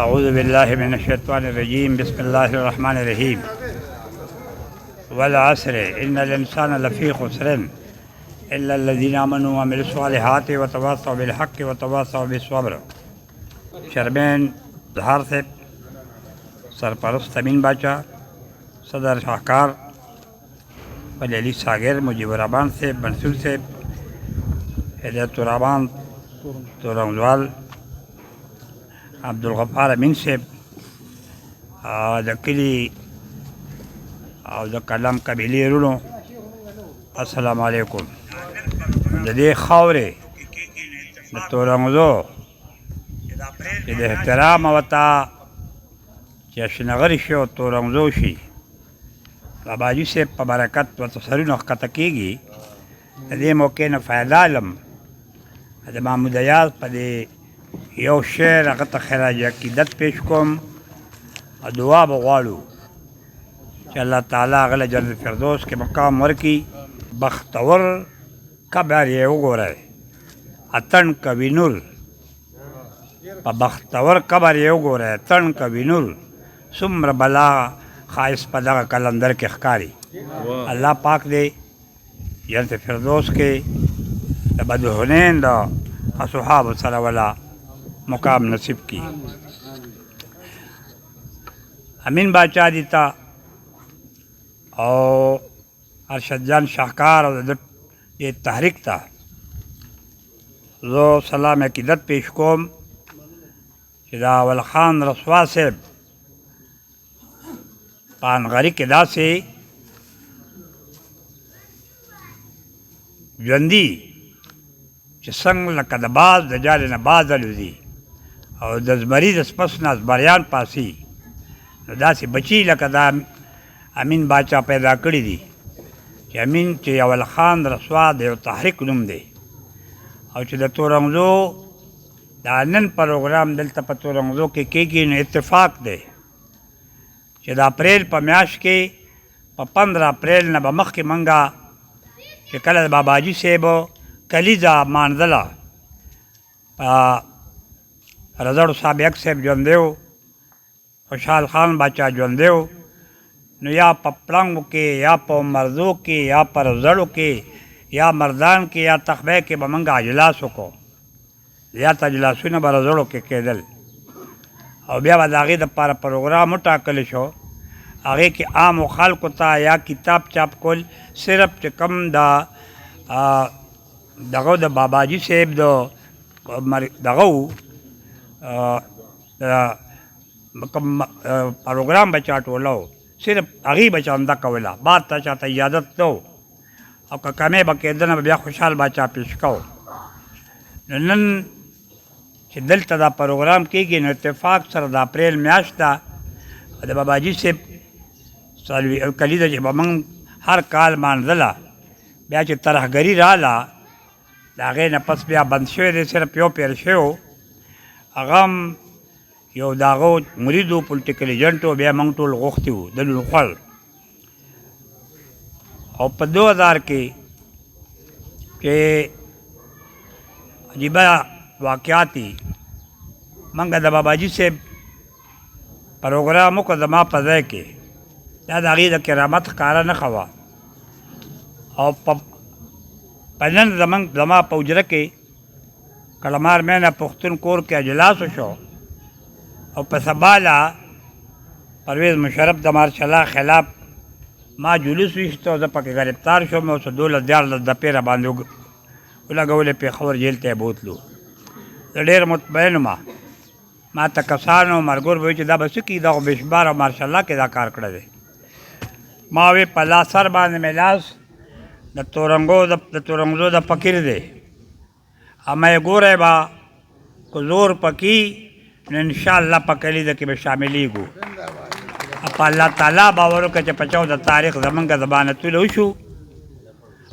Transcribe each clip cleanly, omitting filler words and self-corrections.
أعوذ بالله من الشيطان الرجيم بسم الله الرحمن الرحيم والعصر إن الإنسان لفي خسر إلا الذين آمنوا وعملوا الصالحات وتواصوا بالحق وتواصوا بالصبر. شرمین ظہار سے سرپرست امین باچا، صدر شاہکار ولی علی ساگر، مجیب الرحمان سے منصور سے ہدایت الرحمان تورنگوال، عبدالغفار امین سے د کلي او د کلام قبیلې وروڼو، السلام علیکم. د دې خاورې د تورنګزو چې د احترام ورته چې شنغري شي او تورنګزو شي، باباجي صاحب په برکت ورته سرونه ښکته کېږي. د دې موقع نه فایده علم د محمود ایاز په دې یو شعر هغه ته خراج عقیدت پیش کوم او دعا به غواړو چې الله تعالی هغه له جنت فردوس کې مقام ورکړي. بختور قبر یې وګورئ، اتڼ کوي نور، په بختور قبر یې وګورئ، اتڼ کوي نور، څومره بلا ښایست په دغه کلندر کې ښکاري. الله پاک دې جنت فردوس کې د بدحنین د اصحابو سره ولا مقام نصیب کی. امین باچا دیتا او ارشد جان شاہکار او د دې تحریک ته زه سلام عقیدت پیش کوم چې دا اول خان رسوا صاحب په انغري کې داسې ژوندي چې څنګه لکه د باز د جالې نه باز الوځي او د زمري د سپس نه زمریان پاسي، نو داسې بچي لکه دا امین باچا پیدا کړي دي چې امین چې اول خان رسوا د یو تحریک نوم دی. او چې د تورنګزو دا نن پروګرام دلته په تورنګزو کې کېږي، نو اتفاق دی چې د اپریل په میاشت کې په 15 اپریل نه به مخکې منګه چې کله د باباجي صاحب کلیزه مانځله، په رضړ صاحب یک صاحب ژوندی و، خوشحال خان باچا ژوندی و، نو یا په پړنګو کې یا په مرزو کې یا په رضړو کې یا مردان کې یا تخبې کې به موږ اجلاس وکړو. زیات اجلاسونه به رضړو کې کېدل او بیا به د هغې دپاره پروګرام وټاکلی شو. هغې کې عامو خلکو ته یا کتاب چاپ کول، صرف چې کوم دغه د باباجي صاحب دغه و کوم پروګرام به چا ټوله، صرف هغې به چانده کوله، بعد ته چاته اجازت نه و او که کمې به کېده نه به بیا خوشحال باچا پیش کو. نو نن چې دلته دا پروګرام کېږي، نو اتفاق سره د اپریل میاشت ده، د باباجي صاحب کلیزه چې به موږ هر کال مانځله، بیا چې ترهګري راله د هغې نه پس بیا بند شوی دی، صرف یو پیر شوی و، هغه هم یو د هغه مرید و، پولیټیکل ایجنټ و، بیا موږ ټول غوښتي وو د لون خوړ. او په 2000 کې چې عجیبه واقعات دي، موږ د باباجي صاحب پروګرام وکړو زما په ځای کې، دا د هغې د کرامت ښکاره نښه وه. او په نن زما په حجره کې کلمار مینه پښتون کور کې اجلاس وشو او په سباله پرویز مشرف د مارشالله خلاف ما جلوس ویښته، زه پکې ګرفتار شوم او 12 دپې را باندې ولګولې، پېښور جیل ته یې بوتلو. زه ډېر مطمئن وم، ما ته کسانو مرګور به وایي چې دا به څه کي، دا خو بېشماره مارشالله کې دا کار کړی دی. ما وی په لاس سر باندې مې لاس د تورنګزو د فقیر دی، اما یې ګوری به که زور پکې نو انشاءالله په کلیزه کې به شاملیږو. په الله تعالی باور وکړه چې په 14 تاریخ زمونږ ضمانتونه وشو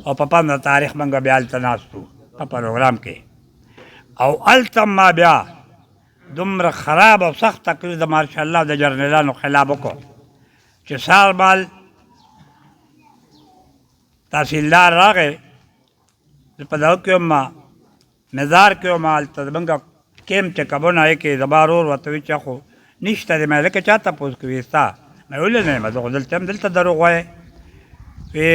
او په 15 تاریخ موږ بیا هلته ناست وو په پروګرام کې. او هلته ما بیا دومره خراب او سخت تقریر د مارشالله د جرنیلانو خلاف وکړو چې سهار مال تحصیلدار راغی، زه په دغه کې وم، مزار کې وم، هلته زمونږ کیم چې کبونه یې کې زما ورور ورته وایي چې خو نشته دی. مې لکه چا تپوس کوي ستا؟ مې ولې نه یم، زه خو دلته یم، دلته دروغ وایې. وی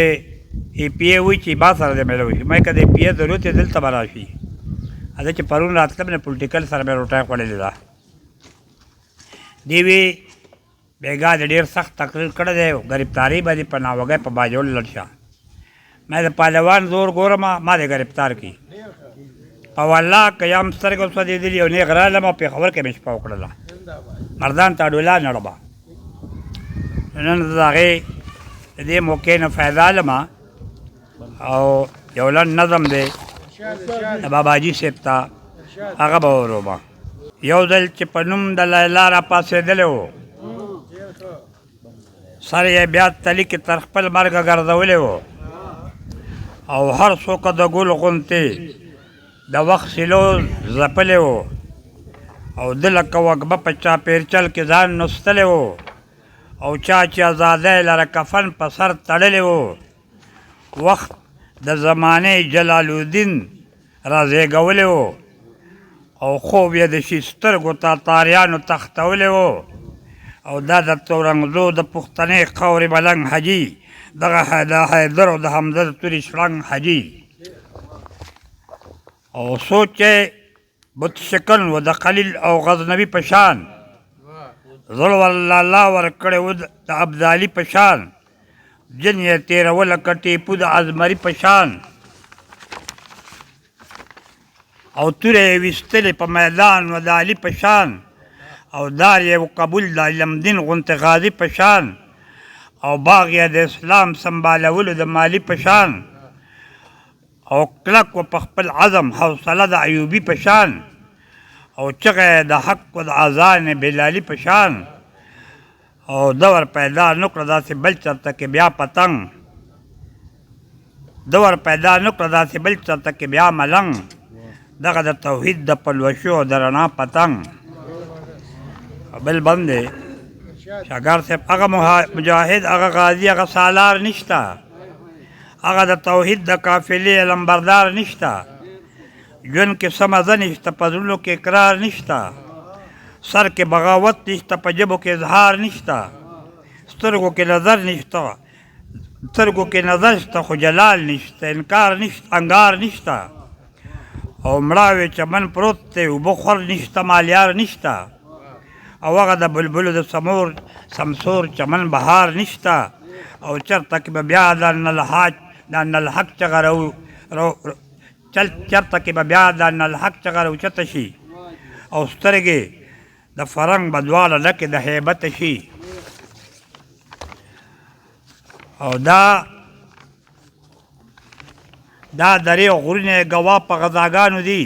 ای پی ای وایي چې ما سره دې میلاو شي. مې که د ای پی ای ضرورت یې دلته به راشي. زه چې پرون راتلم نه پولیټیکل سره مې روټۍ خوړلې ده. دی وی بیګا د ډېر سخت تقریر کړی دی، ګرفتاري به دې په ناوګۍ په باجوړ لړ شه. مې د پهلوان زور ګورم، ما دې ګرفتار کړي. په والله که یم سترګو سوځېدلي او نیغ رالم او پېښور کې مې شپه وکړله، مردان ته ډولا نړبه. نن زه د هغې د دې موقع نه فایده علم او یو لنډ نظم دی د باباجي صاحب ته، هغه به ورومه. یو ځل چې په نوم د لیلا را پاڅېدلی و، سر یې بیا تلي کې تر خپل مرګه ګرځولی و، او هر څوک د ګل غوندې د وخت سیلو ځپلی و، او ده لکه وږمه په چاپېرچل کې ځان نستلی و، او چا چې ازادۍ لره کفن په سر تړلی و. وخت د زمانې جلال الدین را زیږولی و، او خوب یې د شي سترګو تاتاریانو تختولی و، او دا د تورنګزو د پښتنې خاورې ملنګ حاجي، دغه د حیدر او د حمزه د تورې شړنګ حاجي. او سوچ یې بت شکن و د خلیل او غزنوي په شان، زړه ورله الله ورکړی و د ابدالي په شان، جن یې تېروله که ټیپو د ازمري په شان، او توره یې ویستلې په میدان و د علي په شان، او دار یې قبول د علمدین غوندې غازي په شان، او باغ یې د اسلام سنبالولو د مالی په شان، او کلک و په خپل عزم حوصله د ایوبي په شان، او چغه یې د حق و د اذان بلالي په شان، او دور پیدا نکړه داسې بل چرته کې بیا پتنګ، دور پیدا نکړه داسې بل چرته کې بیا ملنګ، دغه د توحید د پلوشو او د رڼا پتنګ. بل بند دی شاګرد صاحب، هغه مجاهد، هغه غازي، هغه سالار نشته، هغه د توحید د قافلې لمبردار نشته، ژوند کې څه مزه نشته، په زړونو کې اقرار نشته، سر کې بغاوت نشته، په ژبو کې اظهار نشته، سترګو کې نظر نشته، سترګو کې نظر شته خو جلال نشته، انکار نشته، انګار نشته، او مړاوې چمن پروت دی، اوبه خور نشته، مالیار نشته، او هغه د بلبلو د سمسور چمن بهار نشته، او چرته کې به بیا د انالحق چغه چرته کې به بیا د انالحق چغه راوچته شي، او سترګې د فرنګ به دواړه ډکې د هیبته شي. او دا درې غرونه ګوا په غذاګانو دي،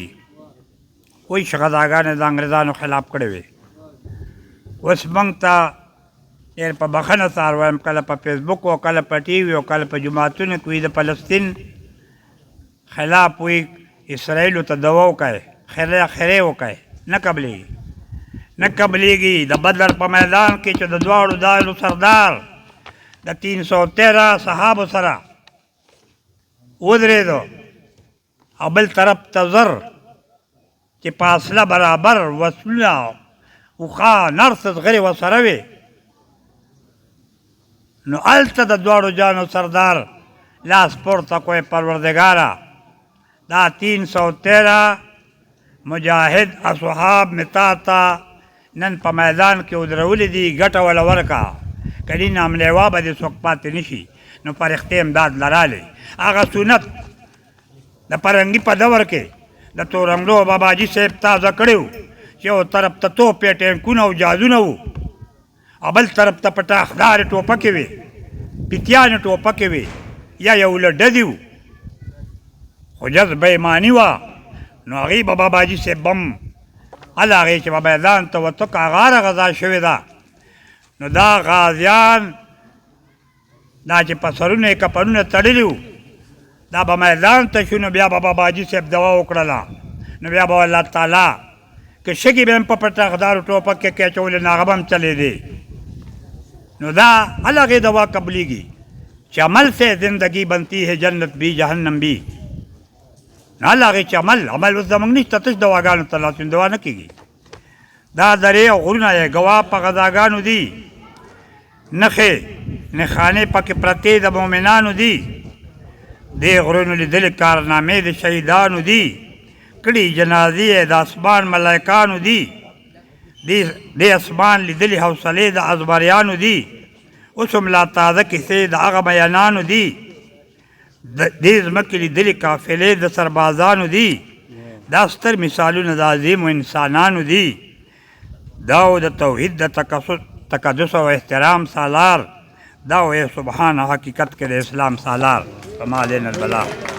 وایي چې غذاګانې د انګرېزانو خلاف کړې وې. اوس موږ ته ډېر په بښنه سره وایم، کله په فیسبوک او کله په ټي وي او کله په جوماتونو کې وي د فلسطین خلاف وایي اسرائیلو ته دوا وکړئ، خیرې وکړئ، نه قبلېږي، نه قبلېږي. د بدر په میدان کې چې د دواړو دایلو سردار د 313 صحابو سره ودرېدو، او بل طرف ته زر چې فاصله برابر وسلونه اوښه نرس غړي ورسره وې، نو هلته د دواړو جانو سردار لاس پورته کړی، پروردګاره دا 313 مجاهد اصحاب مې تا ته نن په میدان کې ودرولي دي، ګټه وله ورکړه، کلي ناملیوا به دې څوک پاتې نه شي. نو فرښتې امداد لرالی، هغه سنت د فرنګي په دور کې د تورنګلو باباجي صاحب تازه کړی و، چې یو طرف ته توپې ټینکونه او جازونه وو، او بل طرف ته پټاخدارې ټوپکې وې، پیتیانې ټوپکې وې، یا یو له ډزې وو، خو جذبه ایماني وه. نو هغې به باباجي صاحب بم هله هغې چې به میدان ته وته که هغه غذا شوې ده، نو دا غازیان دا چې په سرونه یې کفنونه تړلي وو، دا به میدان ته شو، نو بیا به باباجي صاحب دوا وکړله، نو بیا به الله تعالی که شګې به هم په پټاخدارو ټوپک کې اچولې، نو هغه به هم چلېدې. نو دا هغې دوا قبلېږي چې عمل سے زندگی بنتی ہے جنت بھی جہنم بھی. نو هغې چې عمل اوس زموږ نشته، تش دواګانو ته لاسونه دوا نه کېږي. دا درې او غرونه یې ګواه په غذاګانو دي، نښې نښانې پکې پرتې د مؤمنانو دي. دې غرونو لیدلې کارنامې د شهیدانو دي، کړي جنازې یې د اسمان ملایکانو دي. دې اسمان لیدلې حوصلې د ازبریانو دي، اوس هم لا تازه کیسې د هغه بیانانو دي. دې ځمکې لیدلې قافلې د سربازانو دي، دا ستر مثالونه د عظیمو انسانانو دي. دا د توحید د تقدس او احترام سالار، دا سبحان حقیقت کې د اسلام سالار. فما علینا البلاغ.